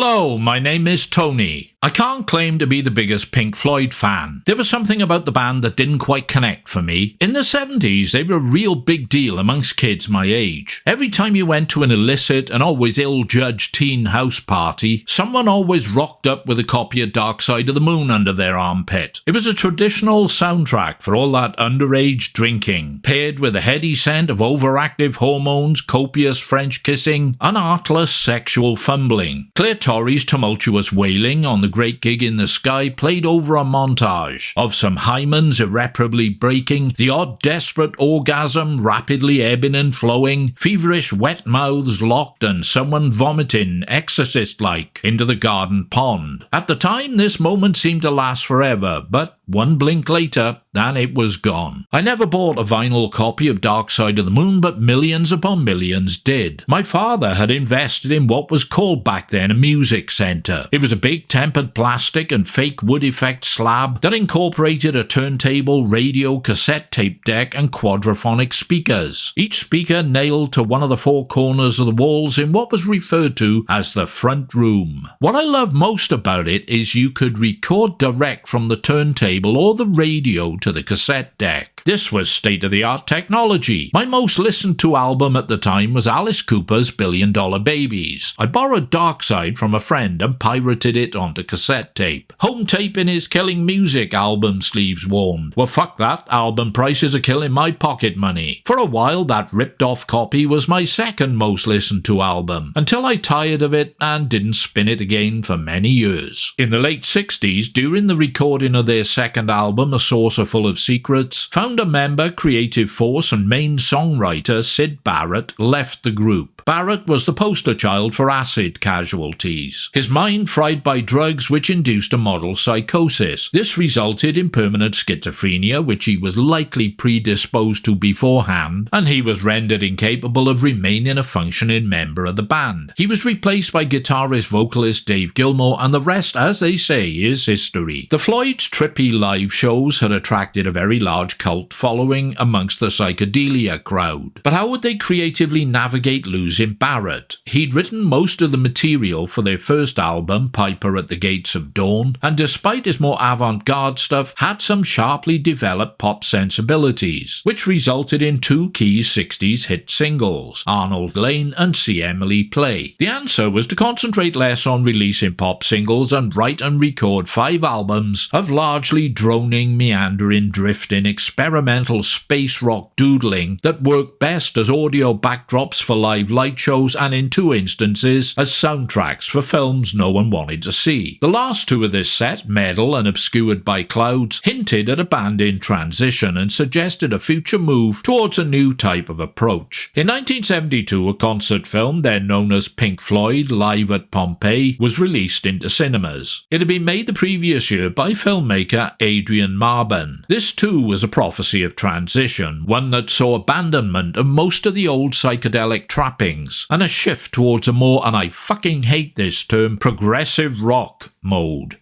Hello, my name is Tony. I can't claim to be the biggest Pink Floyd fan. There was something about the band that didn't quite connect for me. In the 70s, they were a real big deal amongst kids my age. Every time you went to an illicit and always ill-judged teen house party, someone always rocked up with a copy of Dark Side of the Moon under their armpit. It was a traditional soundtrack for all that underage drinking, paired with a heady scent of overactive hormones, copious French kissing, and artless sexual fumbling. Claire Torrey's tumultuous wailing on the Great Gig in the Sky played over a montage of some hymens irreparably breaking, the odd desperate orgasm rapidly ebbing and flowing, feverish wet mouths locked and someone vomiting exorcist-like into the garden pond. At the time, this moment seemed to last forever, but one blink later, and it was gone. I never bought a vinyl copy of Dark Side of the Moon, but millions upon millions did. My father had invested in what was called back then a music centre. It was a big tempered plastic and fake wood effect slab that incorporated a turntable, radio, cassette tape deck, and quadraphonic speakers. Each speaker nailed to one of the four corners of the walls in what was referred to as the front room. What I love most about it is you could record direct from the turntable or the radio to the cassette deck. This was state-of-the-art technology. My most listened to album at the time was Alice Cooper's $1 Billion Babies. I borrowed Dark Side from a friend and pirated it onto cassette tape. Home taping is killing music, album sleeves warned. Well, fuck that, album prices are killing my pocket money. For a while, that ripped-off copy was my second most listened to album, until I tired of it and didn't spin it again for many years. In the late 60s, during the recording of their second album, A Saucer Full of Secrets, founder member, creative force and main songwriter Syd Barrett left the group. Barrett was the poster child for acid casualties. His mind fried by drugs which induced a model psychosis. This resulted in permanent schizophrenia, which he was likely predisposed to beforehand, and he was rendered incapable of remaining a functioning member of the band. He was replaced by guitarist-vocalist Dave Gilmour, and the rest, as they say, is history. The Floyd's trippy live shows had attracted a very large cult following amongst the psychedelia crowd. But how would they creatively navigate losing Barrett? He'd written most of the material for their first album, Piper at the Gates of Dawn, and despite his more avant-garde stuff, had some sharply developed pop sensibilities, which resulted in two key 60s hit singles, Arnold Lane and See Emily Play. The answer was to concentrate less on releasing pop singles and write and record 5 albums of largely droning, meandering, drifting, experimental space rock doodling that worked best as audio backdrops for live light shows and in 2 instances as soundtracks for films no one wanted to see. The last 2 of this set, Meddle and Obscured by Clouds, hinted at a band in transition and suggested a future move towards a new type of approach. In 1972, a concert film, then known as Pink Floyd Live at Pompeii, was released into cinemas. It had been made the previous year by filmmaker Adrian Marban. This too was a prophecy of transition, one that saw abandonment of most of the old psychedelic trappings and a shift towards a more, and I fucking hate this term, progressive rock mode.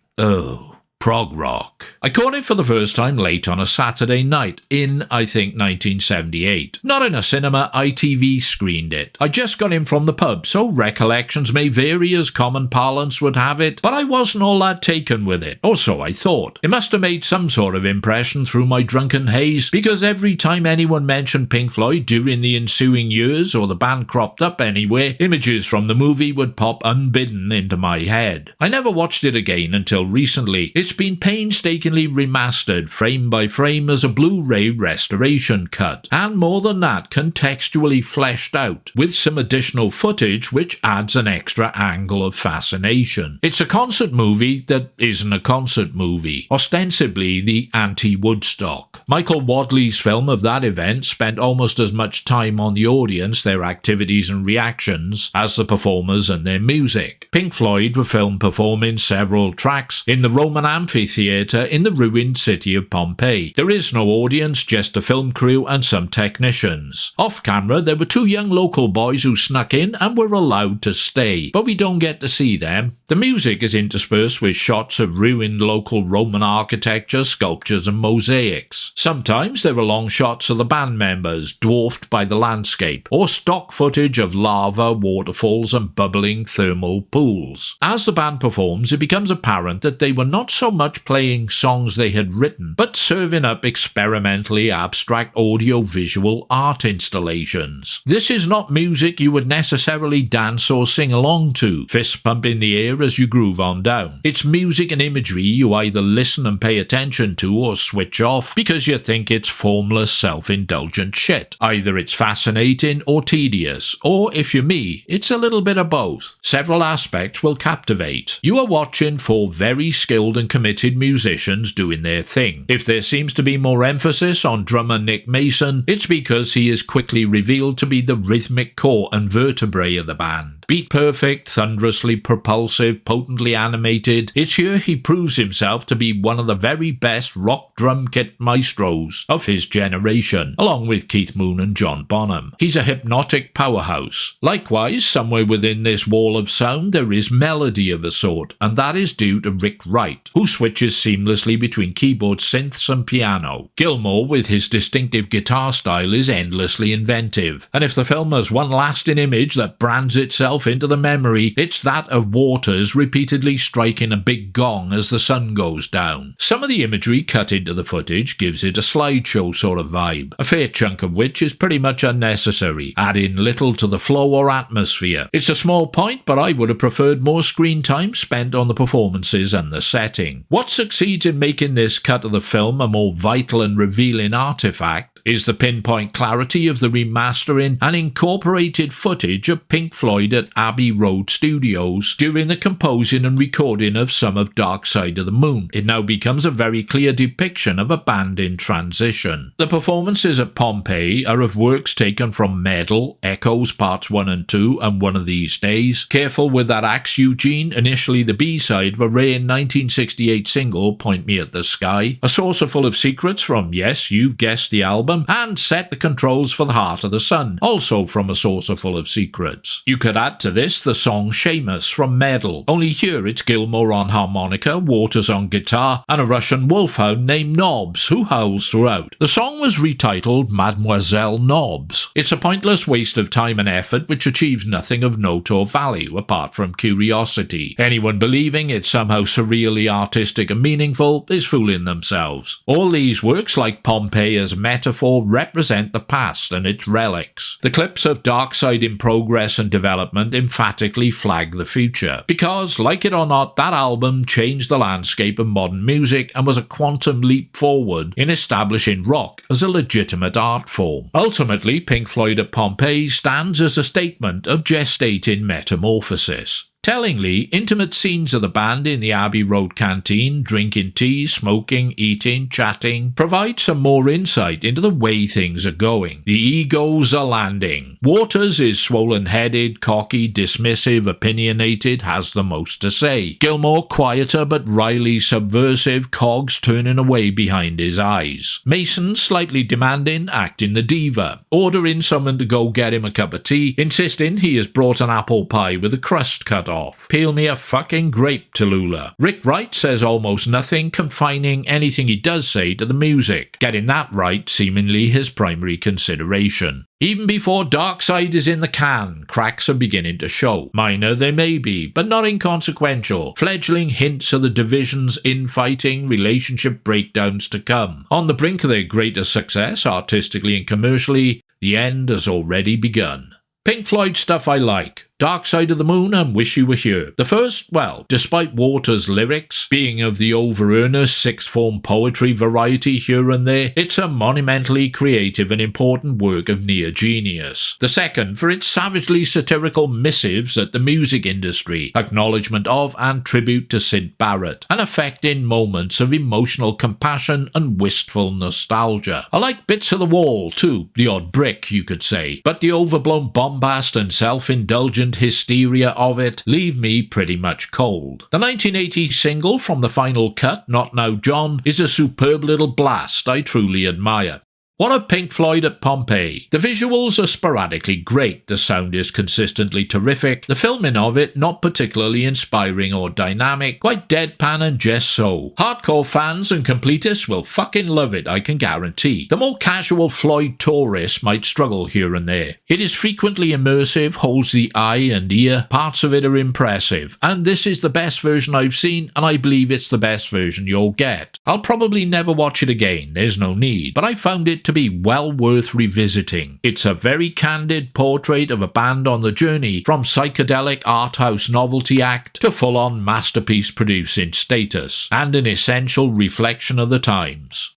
Prog rock. I caught it for the first time late on a Saturday night in, I think, 1978. Not in a cinema, ITV screened it. I just got in from the pub, so recollections may vary as common parlance would have it, but I wasn't all that taken with it, or so I thought. It must have made some sort of impression through my drunken haze, because every time anyone mentioned Pink Floyd during the ensuing years, or the band cropped up anywhere, images from the movie would pop unbidden into my head. I never watched it again until recently. It's been painstakingly remastered frame by frame as a Blu-ray restoration cut, and more than that, contextually fleshed out, with some additional footage which adds an extra angle of fascination. It's a concert movie that isn't a concert movie, ostensibly the anti-Woodstock. Michael Wadley's film of that event spent almost as much time on the audience, their activities and reactions, as the performers and their music. Pink Floyd were filmed performing several tracks in the Roman amphitheatre in the ruined city of Pompeii. There is no audience, just a film crew and some technicians. Off camera, there were two young local boys who snuck in and were allowed to stay, but we don't get to see them. The music is interspersed with shots of ruined local Roman architecture, sculptures and mosaics. Sometimes there are long shots of the band members, dwarfed by the landscape, or stock footage of lava, waterfalls and bubbling thermal pools. As the band performs, it becomes apparent that they were not so much playing songs they had written, but serving up experimentally abstract audio-visual art installations. This is not music you would necessarily dance or sing along to, fist pump in the air as you groove on down. It's music and imagery you either listen and pay attention to or switch off because you think it's formless, self-indulgent shit. Either it's fascinating or tedious, or if you're me, it's a little bit of both. Several aspects will captivate. You are watching four very skilled and committed musicians doing their thing. If there seems to be more emphasis on drummer Nick Mason, it's because he is quickly revealed to be the rhythmic core and vertebrae of the band. Beat perfect, thunderously propulsive, potently animated, it's here he proves himself to be one of the very best rock drum kit maestros of his generation, along with Keith Moon and John Bonham. He's a hypnotic powerhouse. Likewise, somewhere within this wall of sound there is melody of a sort, and that is due to Rick Wright, who switches seamlessly between keyboard, synths and piano. Gilmour, with his distinctive guitar style, is endlessly inventive, and if the film has one lasting image that brands itself into the memory, it's that of Waters repeatedly striking a big gong as the sun goes down. Some of the imagery cut into the footage gives it a slideshow sort of vibe, a fair chunk of which is pretty much unnecessary, adding little to the flow or atmosphere. It's a small point, but I would have preferred more screen time spent on the performances and the setting. What succeeds in making this cut of the film a more vital and revealing artifact is the pinpoint clarity of the remastering and incorporated footage of Pink Floyd at Abbey Road Studios during the composing and recording of some of Dark Side of the Moon. It now becomes a very clear depiction of a band in transition. The performances at Pompeii are of works taken from Meddle, Echoes Parts 1 and 2 and One of These Days, Careful with That Axe Eugene, initially the B-side of a rare 1968 single Point Me at the Sky, A Saucer Full of Secrets from, yes, you've guessed the album, and Set the Controls for the Heart of the Sun, also from A Saucer Full of Secrets. You could add to this the song Seamus from Meddle, only here it's Gilmour on harmonica, Waters on guitar, and a Russian wolfhound named Knobs, who howls throughout. The song was retitled Mademoiselle Knobs. It's a pointless waste of time and effort which achieves nothing of note or value apart from curiosity. Anyone believing it's somehow surreally artistic and meaningful is fooling themselves. All these works, like Pompeii as metaphor, represent the past and its relics. The clips of Dark Side in progress and development emphatically flag the future, because, like it or not, that album changed the landscape of modern music and was a quantum leap forward in establishing rock as a legitimate art form. Ultimately, Pink Floyd at Pompeii stands as a statement of gestating metamorphosis. Tellingly, intimate scenes of the band in the Abbey Road canteen, drinking tea, smoking, eating, chatting, provide some more insight into the way things are going. The egos are landing. Waters is swollen-headed, cocky, dismissive, opinionated, has the most to say. Gilmour, quieter but wryly subversive, cogs turning away behind his eyes. Mason, slightly demanding, acting the diva, ordering someone to go get him a cup of tea, insisting he has brought an apple pie with a crust cut off. Peel me a fucking grape, Tallulah. Rick Wright says almost nothing, confining anything he does say to the music, getting that right seemingly his primary consideration. Even before Dark Side is in the can, cracks are beginning to show. Minor they may be, but not inconsequential. Fledgling hints of the division's infighting, relationship breakdowns to come. On the brink of their greatest success, artistically and commercially, the end has already begun. Pink Floyd stuff I like. Dark Side of the Moon and Wish You Were Here. The first, well, despite Waters' lyrics being of the over-earnest sixth-form poetry variety here and there, it's a monumentally creative and important work of near genius. The second, for its savagely satirical missives at the music industry, acknowledgement of and tribute to Syd Barrett, and affecting moments of emotional compassion and wistful nostalgia. I like bits of The Wall, too, the odd brick, you could say, but the overblown bombast and self-indulgence aforementioned hysteria of it leave me pretty much cold. The 1980 single from the final cut, Not Now John, is a superb little blast I truly admire. What of Pink Floyd at Pompeii? The visuals are sporadically great, the sound is consistently terrific, the filming of it not particularly inspiring or dynamic, quite deadpan and just so. Hardcore fans and completists will fucking love it, I can guarantee. The more casual Floyd tourist might struggle here and there. It is frequently immersive, holds the eye and ear, parts of it are impressive, and this is the best version I've seen, and I believe it's the best version you'll get. I'll probably never watch it again, there's no need, but I found it to be well worth revisiting. It's a very candid portrait of a band on the journey from psychedelic art house novelty act to full-on masterpiece producing status, and an essential reflection of the times.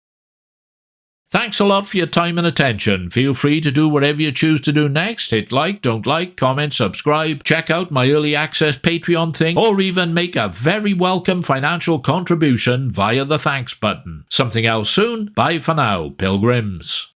Thanks a lot for your time and attention. Feel free to do whatever you choose to do next. Hit like, don't like, comment, subscribe, check out my early access Patreon thing, or even make a very welcome financial contribution via the thanks button. Something else soon. Bye for now, pilgrims.